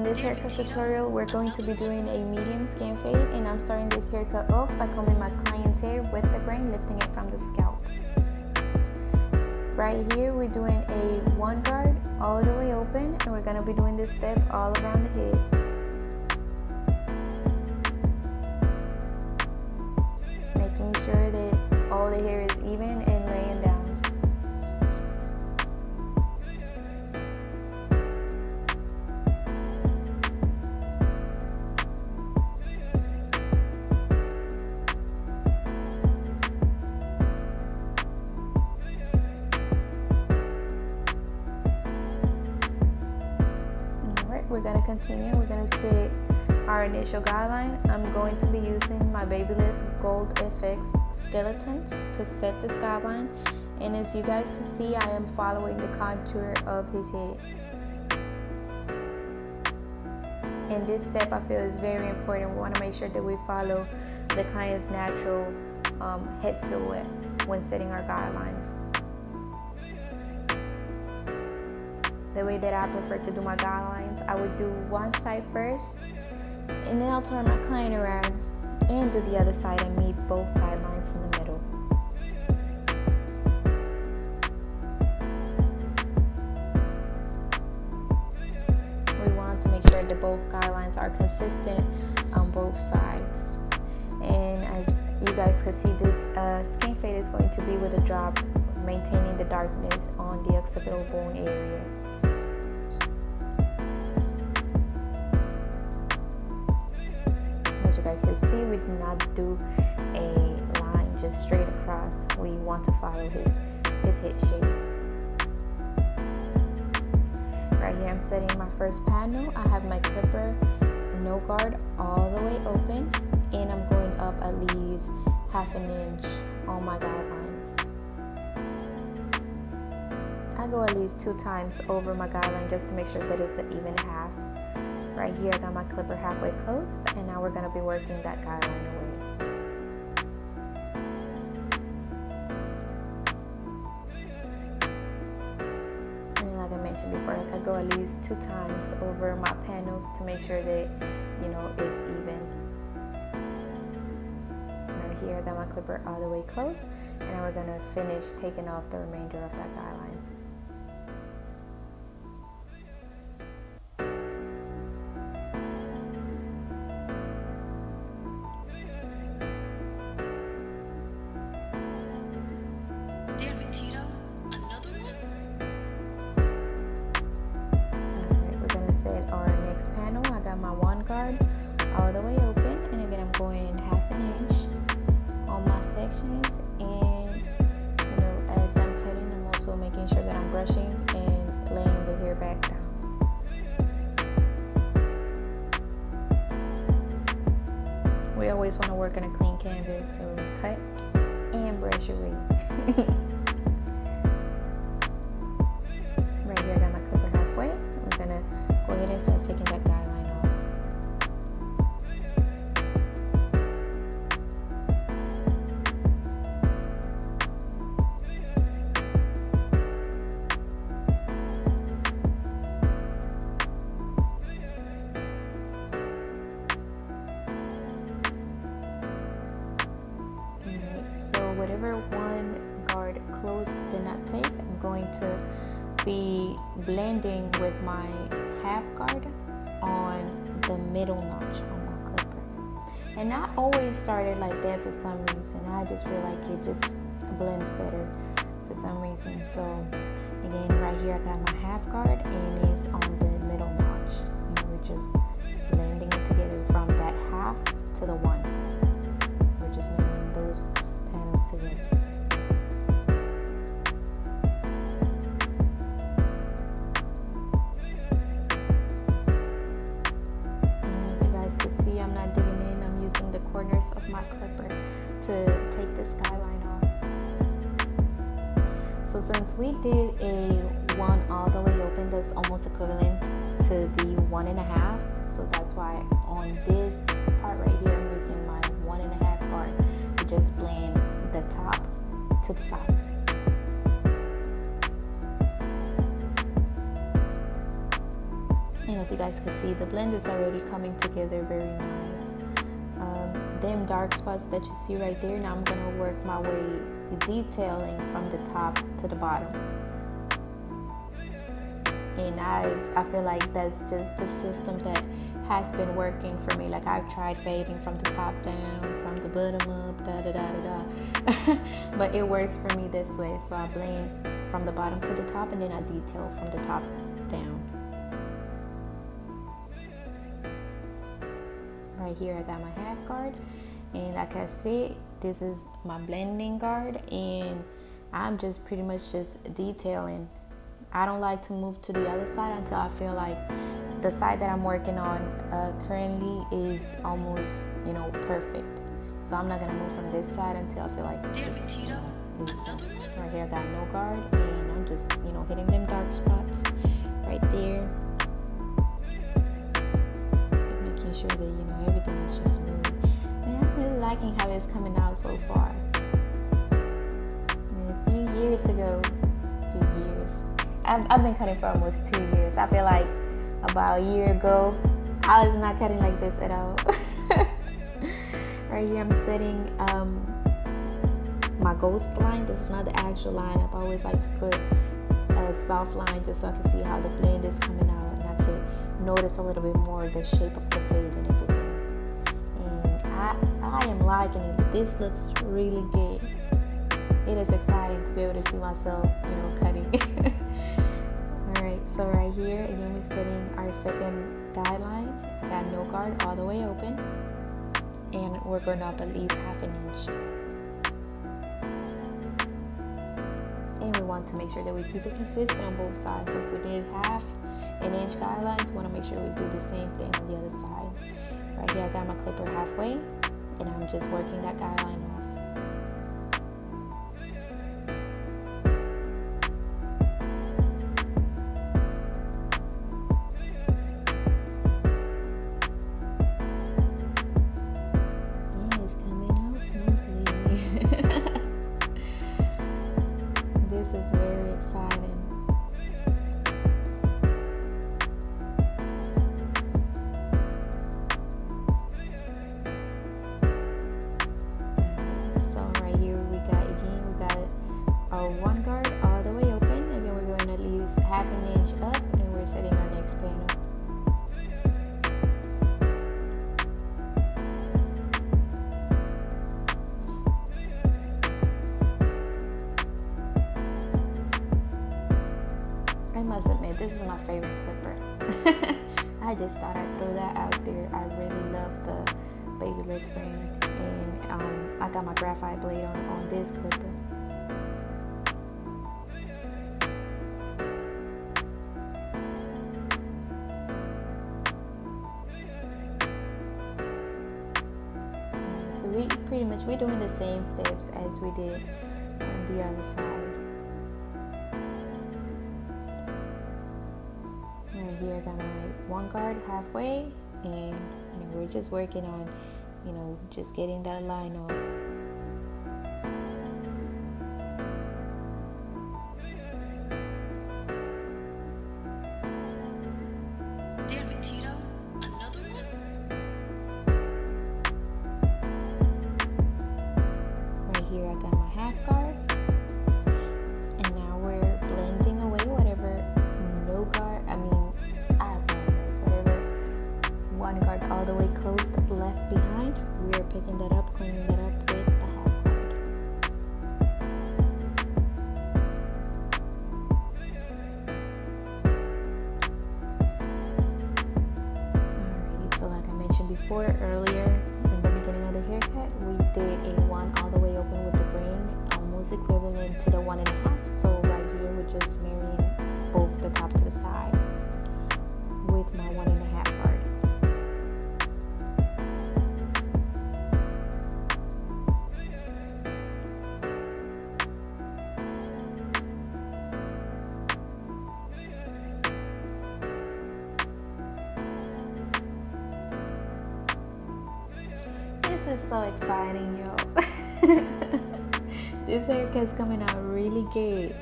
In this haircut tutorial, we're going to be doing a medium skin fade, and I'm starting this haircut off by combing my client's hair with the brain, lifting it from the scalp. Right here, we're doing a one guard all the way open, and we're gonna be doing this step all around the head. Making sure that all the hair is even and laying down. We're gonna continue. We're gonna set our initial guideline. I'm going to be using my Babyliss Gold FX Skeletons to set this guideline. And as you guys can see, I am following the contour of his head. And this step I feel is very important. We want to make sure that we follow the client's natural head silhouette when setting our guidelines. The way that I prefer to do my guidelines, I would do one side first, and then I'll turn my client around and do the other side and meet both guidelines in the middle. We want to make sure that both guidelines are consistent on both sides. And as you guys can see, this skin fade is going to be with a drop, maintaining the darkness on the occipital bone area. As you guys can see, we do not do a line just straight across. We want to follow his head shape. Right here, I'm setting my first panel. I have my clipper no guard all the way open, and I'm going up at least ½ inch on my guidelines. I go at least 2 times over my guideline just to make sure that it's an even half. Right here, I got my clipper halfway closed, and now we're going to be working that guideline away. And like I mentioned before, I go at least 2 times over my panels to make sure that, it's even. Right here, I got my clipper all the way closed, and now we're going to finish taking off the remainder of that guideline. Set our next panel. I got my one guard all the way open, and again I'm going ½ inch on my sections, and as I'm cutting, I'm also making sure that I'm brushing and laying the hair back down. We always want to work on a clean canvas, so cut and brush your wig. Right here I got my clipper halfway. We're gonna go ahead and start taking that guideline off. Alright, so whatever one guard closed did not take, I'm going to be blending with my half guard on the middle notch on my clipper. And I always started like that for some reason. I just feel like it just blends better for some reason. So again, right here I got my half guard, and it's on the middle notch. And we're just blending it together from that half to the one. We're just moving those panels together. See, I'm not digging in. I'm using the corners of my clipper to take this guideline off. So since we did a one all the way open, that's almost equivalent to the 1.5. So that's why on this part right here, I'm using my 1.5 guard to just blend the top to the side. as you guys can see, the blend is already coming together very nice. Them dark spots that you see right there, now I'm gonna work my way detailing from the top to the bottom. And I feel like that's just the system that has been working for me. Like I've tried fading from the top down, from the bottom up, da da da da da. But it works for me this way. So I blend from the bottom to the top, and then I detail from the top down. Right here I got my half guard, and like I said, this is my blending guard, and I'm just pretty much just detailing. I don't like to move to the other side until I feel like the side that I'm working on currently is almost, perfect. So I'm not gonna move from this side until I feel like right here I got no guard, and I'm just hitting them dark spots right there, just making sure that everything is just smooth. Man, I'm really liking how it's coming out so far. A few years ago, I've been cutting for almost 2 years. I feel like about a year ago, I was not cutting like this at all. Right here, I'm setting my ghost line. This is not the actual line. I always like to put a soft line just so I can see how the blend is coming out, and I can notice a little bit more the shape of the fade and everything. And I am liking it. This looks really good. It is exciting to be able to see myself, cutting. Alright, so right here, again, we're setting our second guideline. I got no guard all the way open, and we're going up at least half an inch. And we want to make sure that we keep it consistent on both sides. So if we did half an inch guidelines, we want to make sure we do the same thing on the other side. Right here, I got my clipper halfway, and I'm just working that guideline off. One guard all the way open. Again, we're going at least half an inch up, and we're setting our next panel. I must admit, this is my favorite clipper. I just thought I'd throw that out there. I really love the Babyliss brand, and I got my graphite blade on this clipper. We're doing the same steps as we did on the other side. Right here, I got my one guard halfway, and we're just working on, just getting that line off. Here I got my half guard, and now we're blending away whatever whatever one guard all the way closed left behind. We're picking that up, cleaning that up with the half guard. Alrighty, so like I mentioned before earlier in the beginning of the haircut, we did a one all the way open with the grain, almost equivalent to the 1.5. So right here we're just marrying both the top to the side with my 1.5 guard. This is so exciting, yo. This haircut's coming out really good.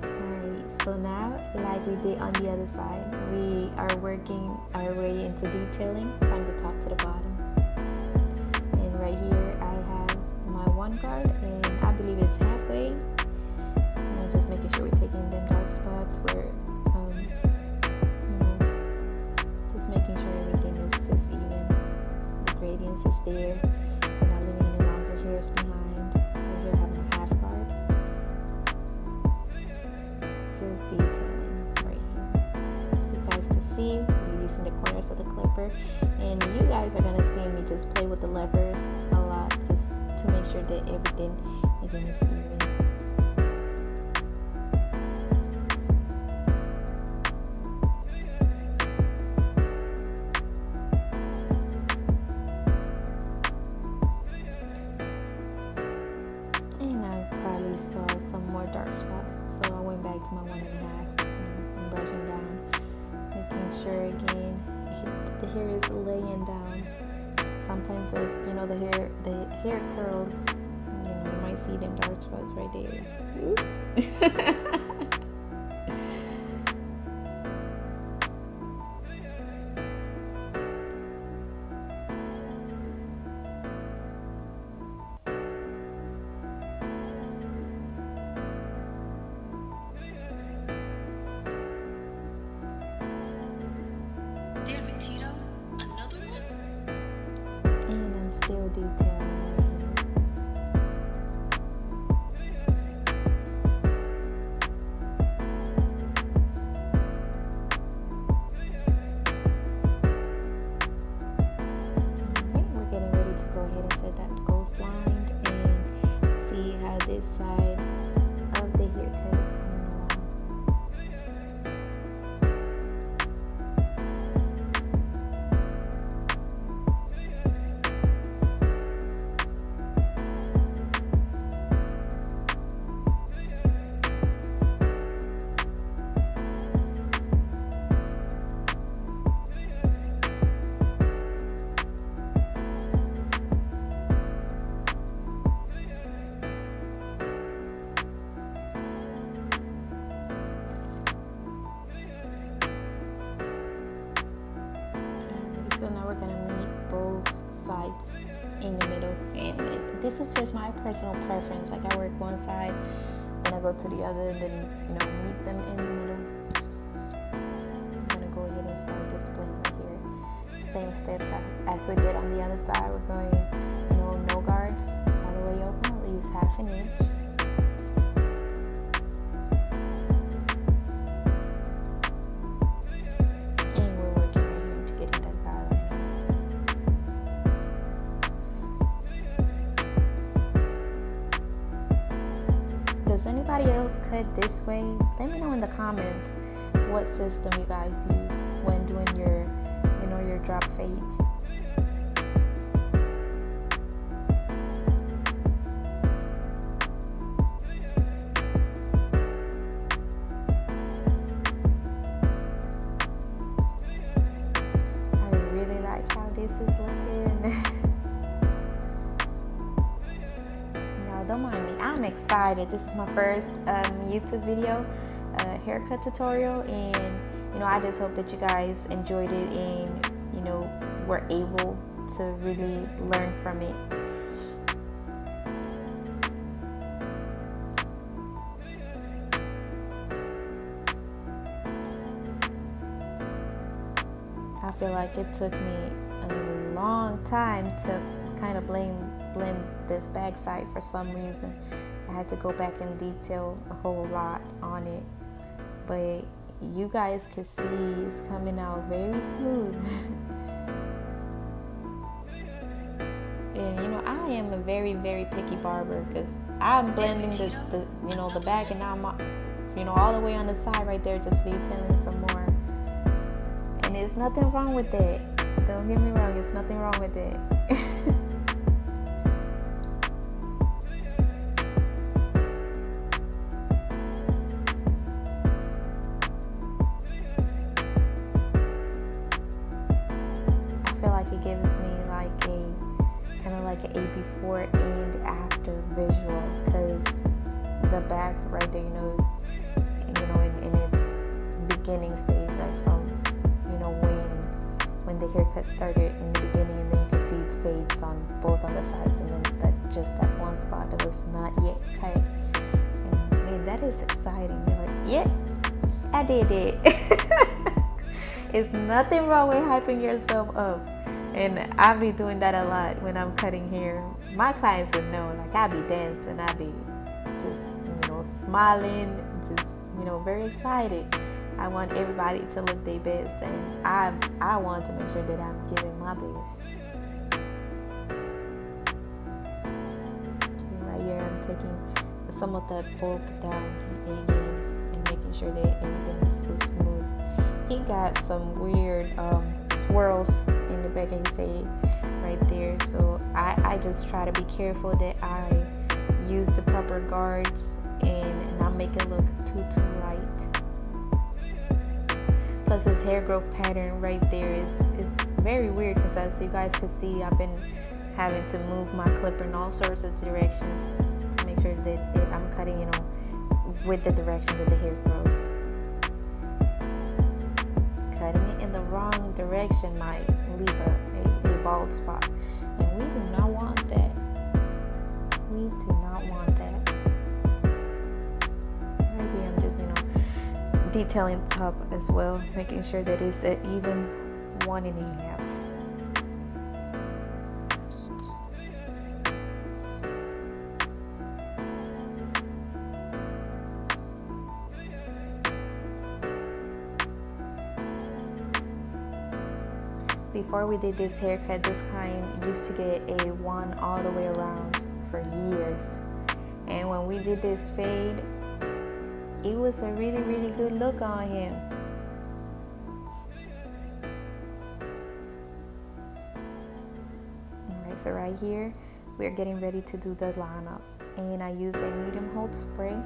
Alright, So now, like we did on the other side, we are working our way into detailing from the top to the bottom. And right here I have my one guard, and I believe it's halfway. You know, just making sure we're taking them dark spots where, you know, just making sure everything is just even. The gradients is there. We're not leaving any longer hairs behind. Right here I have my half guard. Just detailing right here. So you guys can see we're using the corners of the clipper, and you guys are gonna see me just play with the levers a lot, just to make sure that everything again is even. And I probably saw some more dark spots, so I went back to my 1.5, and brushing down, making sure again the hair is laying down. Sometimes if the hair curls, you might see them dark spots right there. Damn it, Tito. Another one? And I'm still detailing right here. Alright, we're getting ready to go ahead and set that ghost line and see how this side of the haircut is coming along. So now we're gonna meet both sides in the middle, and this is just my personal preference. Like I work one side, then I go to the other, then meet them in the middle. I'm gonna go ahead and start displaying right here. Same steps as we did on the other side. We're going, no guard, all the way open, at least 1/2 inch. Does anybody else cut this way? Let me know in the comments what system you guys use when doing your drop fades. I really like how this is looking. Don't mind me, I'm excited. This is my first YouTube video haircut tutorial, and I just hope that you guys enjoyed it and were able to really learn from it. I feel like it took me a long time to kind of blend this backside for some reason. I had to go back and detail a whole lot on it, but you guys can see it's coming out very smooth. And I am a very, very picky barber, because I'm blending the back, and now I'm all the way on the side right there, just detailing some more. And there's nothing wrong with it. Don't get me wrong, there's nothing wrong with it. I feel like it gives me like a before and after visual, because the back right there, in its beginning stage, like from, when the haircut started in the beginning, and then you can see fades on both on the sides, and then just that one spot that was not yet cut. And man, that is exciting. You're like, yeah, I did it. It's nothing wrong with hyping yourself up. And I be doing that a lot when I'm cutting hair. My clients would know, like, I be dancing, I be just, smiling, just, very excited. I want everybody to look their best, and I want to make sure that I'm giving my best. Okay, right here, I'm taking some of that bulk down again and making sure that everything is smooth. He got some weird swirls in the back of his head right there, so I just try to be careful that I use the proper guards and not make it look too light. Plus his hair growth pattern right there is very weird, because as you guys can see, I've been having to move my clipper in all sorts of directions to make sure that I'm cutting with the direction that the hair grows. Cutting it in the wrong direction might leave a bald spot, and we do not want that. We do not want that. Right here, I'm just detailing the top as well, making sure that it's an even 1.5. Before we did this haircut, this client used to get a 1 all the way around for years. And when we did this fade, it was a really, really good look on him. Alright, so right here, we're getting ready to do the lineup. And I use a medium hold spray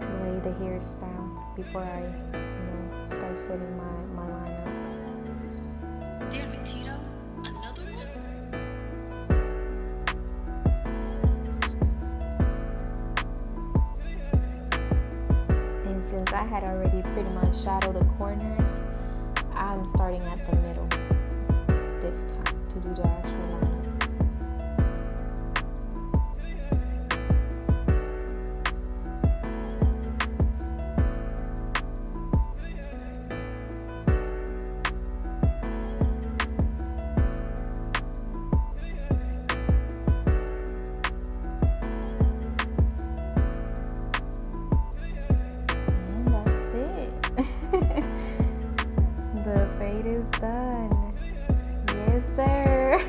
to lay the hairs down before I, start setting my lineup. Damn it, Tito. Another one? And since I had already pretty much shadowed the corners, I'm starting at the middle this time to do the actual lineup. The fade is done. Yes, sir.